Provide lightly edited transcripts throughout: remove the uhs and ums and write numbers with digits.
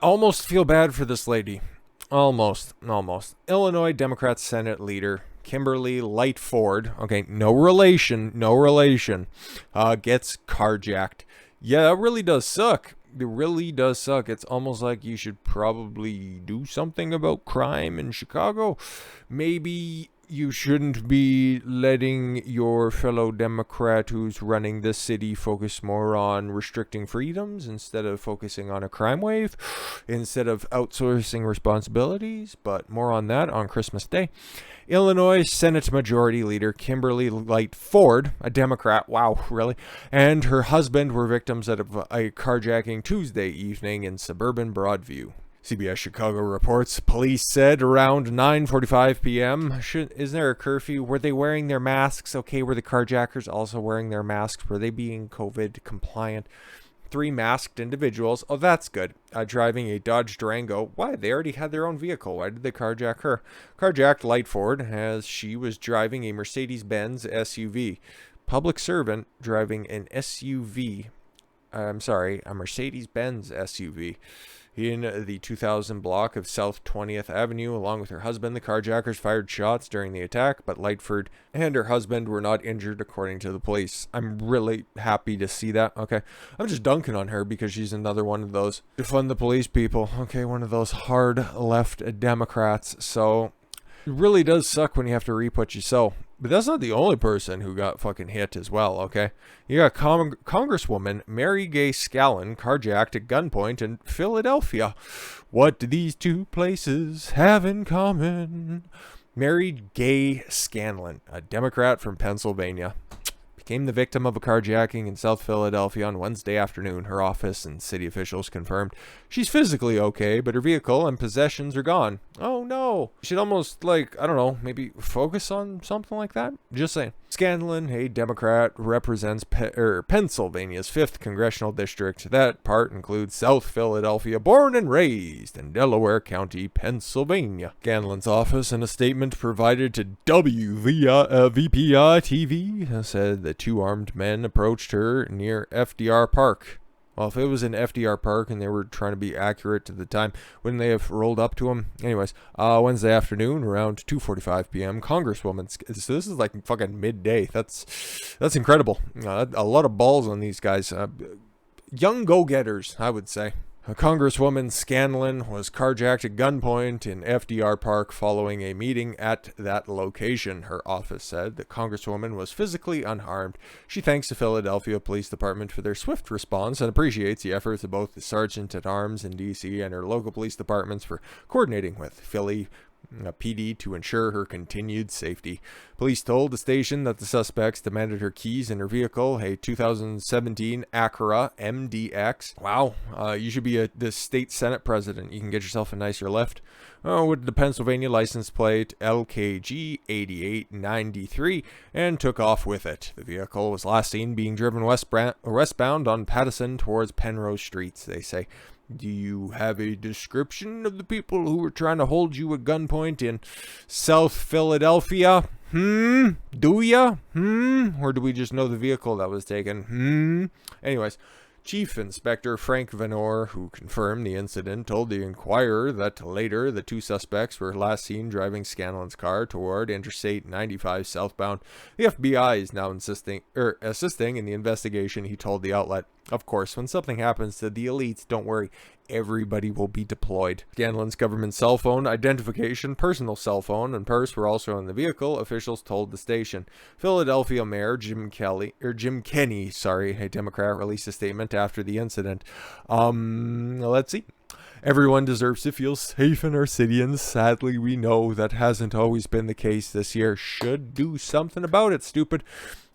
almost feel bad for this lady. Almost. Illinois Democrat Senate leader Kimberly Lightford, okay, no relation, gets carjacked. Yeah, that really does suck. It really does suck. It's almost like you should probably do something about crime in Chicago. Maybe you shouldn't be letting your fellow Democrat who's running this city focus more on restricting freedoms instead of focusing on a crime wave, instead of outsourcing responsibilities, but more on that on Christmas Day. Illinois Senate Majority Leader Kimberly Lightford, a Democrat, wow, really, and her husband were victims of a carjacking Tuesday evening in suburban Broadview. CBS Chicago reports police said around 9:45 p.m. Isn't there a curfew? Were they wearing their masks? Okay, were the carjackers also wearing their masks? Were they being COVID compliant? 3 masked individuals. Oh, that's good. Driving a Dodge Durango. Why? They already had their own vehicle. Why did they carjack her? Carjacked Lightford as she was driving a Mercedes Benz SUV. Public servant driving an SUV. A Mercedes Benz SUV. In the 2000 block of South 20th Avenue, along with her husband, the carjackers fired shots during the attack, but Lightford and her husband were not injured, according to the police. I'm really happy to see that, okay? I'm just dunking on her because she's another one of those defund the police people, okay? One of those hard left Democrats, so it really does suck when you have to reap what you sow. But that's not the only person who got fucking hit as well, okay? You got Congresswoman Mary Gay Scanlon carjacked at gunpoint in Philadelphia. What do these two places have in common? Mary Gay Scanlon, a Democrat from Pennsylvania, became the victim of a carjacking in South Philadelphia on Wednesday afternoon. Her office and city officials confirmed she's physically okay, but her vehicle and possessions are gone. Oh no. You should almost, maybe focus on something like that. Just saying. Scanlon, a Democrat, represents Pennsylvania's 5th congressional district. That part includes South Philadelphia, born and raised in Delaware County, Pennsylvania. Scanlon's office, in a statement provided to WVPI TV, said the 2 armed men approached her near FDR Park. Well, if it was in FDR Park and they were trying to be accurate to the time, wouldn't they have rolled up to him? Anyways, Wednesday afternoon, around 2:45 p.m., Congresswoman, so this is like fucking midday. That's incredible. A lot of balls on these guys. Young go-getters, I would say. Congresswoman Scanlon was carjacked at gunpoint in FDR Park following a meeting at that location. Her office said the Congresswoman was physically unharmed. She thanks the Philadelphia Police Department for their swift response and appreciates the efforts of both the Sergeant-at-Arms in D.C. and her local police departments for coordinating with Philly PD to ensure her continued safety. Police told the station that the suspects demanded her keys in her vehicle, a 2017 Acura MDX. Wow, you should be the state senate president. You can get yourself a nicer lift. With the Pennsylvania license plate LKG 8893 and took off with it. The vehicle was last seen being driven westbound on Pattison towards Penrose Streets, they say. Do you have a description of the people who were trying to hold you at gunpoint in South Philadelphia? Do ya? Or do we just know the vehicle that was taken? Anyways, Chief Inspector Frank Venor, who confirmed the incident, told the Inquirer that later the 2 suspects were last seen driving Scanlon's car toward Interstate 95 southbound. The FBI is now assisting in the investigation, he told the outlet. Of course, when something happens to the elites, don't worry, everybody will be deployed. Scanlon's government cell phone identification, personal cell phone, and purse were also in the vehicle, officials told the station. Philadelphia Mayor Jim Kenny, a Democrat, released a statement after the incident. Let's see. Everyone deserves to feel safe in our city, and sadly we know that hasn't always been the case this year. Should do something about it, stupid.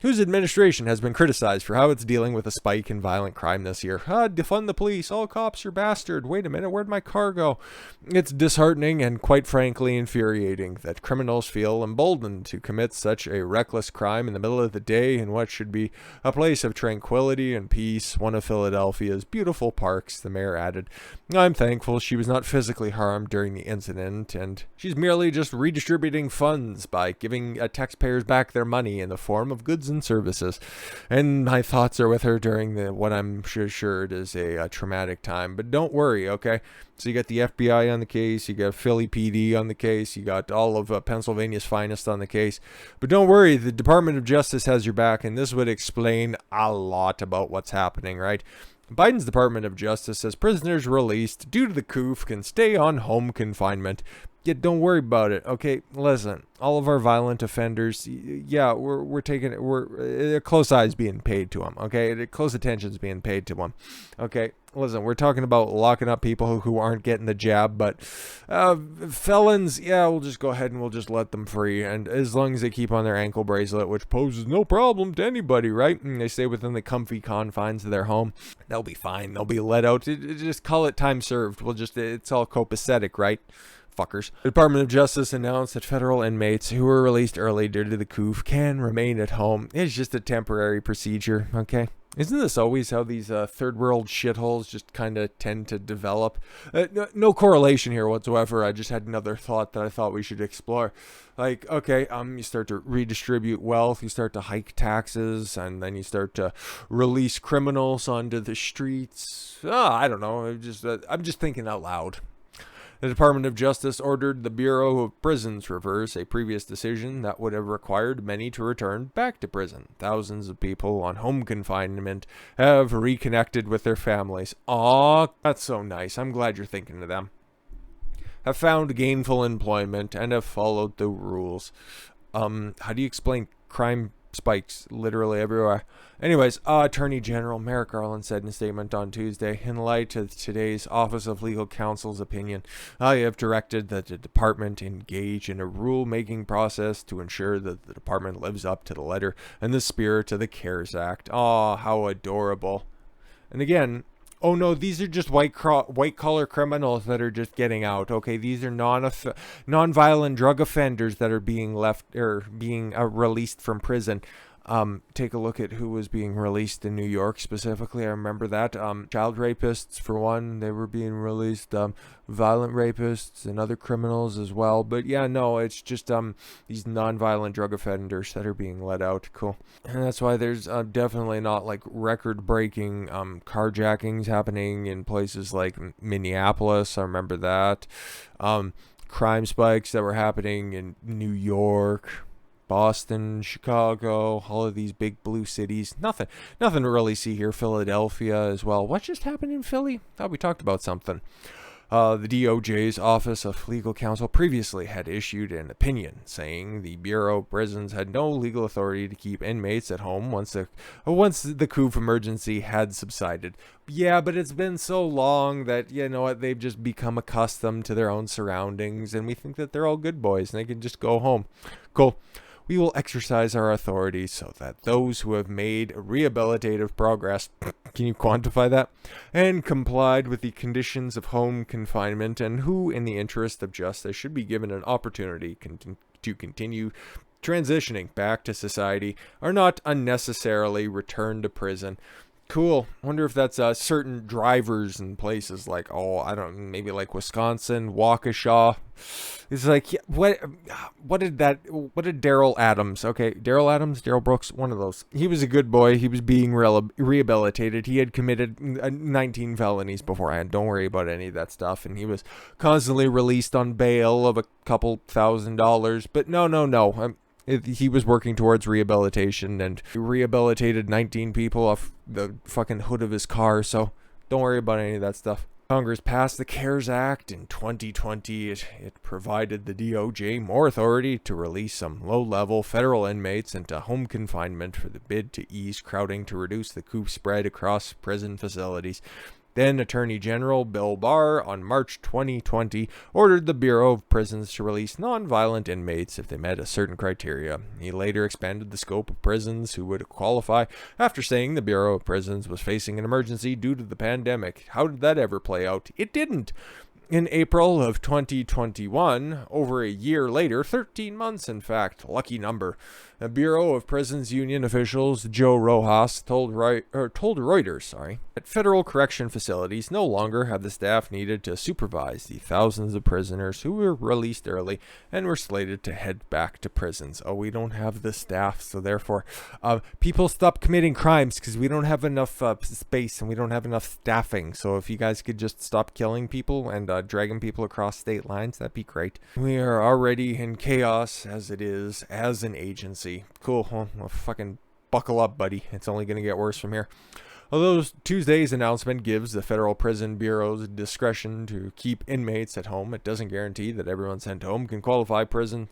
Whose administration has been criticized for how it's dealing with a spike in violent crime this year. Defund the police, all cops are bastard. Wait a minute, where'd my car go? It's disheartening and quite frankly infuriating that criminals feel emboldened to commit such a reckless crime in the middle of the day in what should be a place of tranquility and peace, one of Philadelphia's beautiful parks, the mayor added. I'm thankful she was not physically harmed during the incident, and she's merely just redistributing funds by giving taxpayers back their money in the form of goods goods and services. And my thoughts are with her during what I'm sure is a traumatic time. But don't worry, okay? So you got the FBI on the case, you got Philly PD on the case, you got all of Pennsylvania's finest on the case. But don't worry, the Department of Justice has your back, and this would explain a lot about what's happening, right? Biden's Department of Justice says prisoners released due to the coup can stay on home confinement. Yet don't worry about it, okay? Listen, all of our violent offenders, yeah, we're taking it. We're close eyes being paid to them, okay? Close attention's being paid to them, okay? Listen, we're talking about locking up people who aren't getting the jab, but felons, yeah, we'll just go ahead and we'll just let them free, and as long as they keep on their ankle bracelet, which poses no problem to anybody, right? And they stay within the comfy confines of their home, they'll be fine. They'll be let out. Just call it time served. It's all copacetic, right? Fuckers. The Department of Justice announced that federal inmates who were released early due to the coup can remain at home. It's just a temporary procedure, okay? Isn't this always how these third world shitholes just kind of tend to develop? No correlation here whatsoever. I just had another thought that I thought we should explore. Like, okay, you start to redistribute wealth, you start to hike taxes, and then you start to release criminals onto the streets. I don't know. I'm just thinking out loud. The Department of Justice ordered the Bureau of Prisons reverse a previous decision that would have required many to return back to prison. Thousands of people on home confinement have reconnected with their families. Aw, that's so nice. I'm glad you're thinking of them. Have found gainful employment and have followed the rules. How do you explain crime spikes literally everywhere? Anyways, Attorney General Merrick Garland said in a statement on Tuesday, in light of today's Office of Legal Counsel's opinion, I have directed that the department engage in a rule-making process to ensure that the department lives up to the letter and the spirit of the CARES Act. Aw, how adorable. And again, oh no, these are just white-collar criminals that are just getting out. Okay, these are non-violent drug offenders that are being released from prison. Take a look at who was being released in New York specifically. I remember that. Child rapists, for one, they were being released. Violent rapists and other criminals as well. But yeah, no, it's just these non-violent drug offenders that are being let out. Cool. And that's why there's definitely not like record-breaking carjackings happening in places like Minneapolis. I remember that. Crime spikes that were happening in New York, Boston, Chicago, all of these big blue cities. Nothing to really see here. Philadelphia as well. What just happened in Philly? Thought we talked about something. The DOJ's Office of Legal Counsel previously had issued an opinion saying the Bureau of Prisons had no legal authority to keep inmates at home once the coup emergency had subsided. Yeah, but it's been so long that, you know what, they've just become accustomed to their own surroundings, and we think that they're all good boys and they can just go home. Cool. We will exercise our authority so that those who have made rehabilitative progress, can you quantify that, and complied with the conditions of home confinement, and who, in the interest of justice, should be given an opportunity to continue transitioning back to society, are not unnecessarily returned to prison. Cool. Wonder if that's certain drivers in places like, maybe like Wisconsin, Waukesha. It's like, yeah, what did Daryl Adams, Daryl Brooks, one of those. He was a good boy. He was being rehabilitated. He had committed 19 felonies beforehand. Don't worry about any of that stuff. And he was constantly released on bail of a couple $1,000. But no. He was working towards rehabilitation and rehabilitated 19 people off the fucking hood of his car, so don't worry about any of that stuff. Congress passed the CARES Act in 2020. It provided the DOJ more authority to release some low-level federal inmates into home confinement for the bid to ease crowding to reduce the coup spread across prison facilities. Then Attorney General Bill Barr, on March 2020, ordered the Bureau of Prisons to release non-violent inmates if they met a certain criteria. He later expanded the scope of prisons who would qualify after saying the Bureau of Prisons was facing an emergency due to the pandemic. How did that ever play out? It didn't. In April of 2021, over a year later, 13 months in fact, lucky number, a Bureau of Prisons Union officials, Joe Rojas, told Reuters, that federal correction facilities no longer have the staff needed to supervise the thousands of prisoners who were released early and were slated to head back to prisons. Oh, we don't have the staff, so therefore people stop committing crimes because we don't have enough space and we don't have enough staffing. So if you guys could just stop killing people and dragging people across state lines, that'd be great. We are already in chaos as it is as an agency. Cool. Well, fucking buckle up, buddy. It's only going to get worse from here. Although Tuesday's announcement gives the Federal Prison Bureau's discretion to keep inmates at home, it doesn't guarantee that everyone sent home can qualify. Prisoners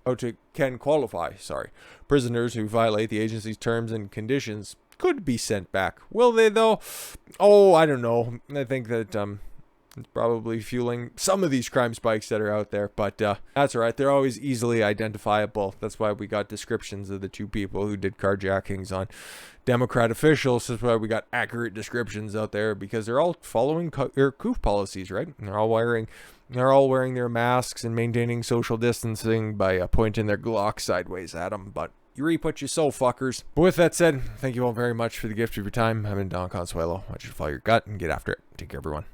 who violate the agency's terms and conditions could be sent back. Will they, though? Oh, I don't know. I think that it's probably fueling some of these crime spikes that are out there, but that's all right. They're always easily identifiable. That's why we got descriptions of the two people who did carjackings on Democrat officials. That's why we got accurate descriptions out there, because they're all following COOF policies, right? They're all wearing their masks and maintaining social distancing by pointing their Glock sideways at them. But you reap what you sow, fuckers. But with that said, thank you all very much for the gift of your time. I've been Don Consuelo. I want you to follow your gut and get after it. Take care, everyone.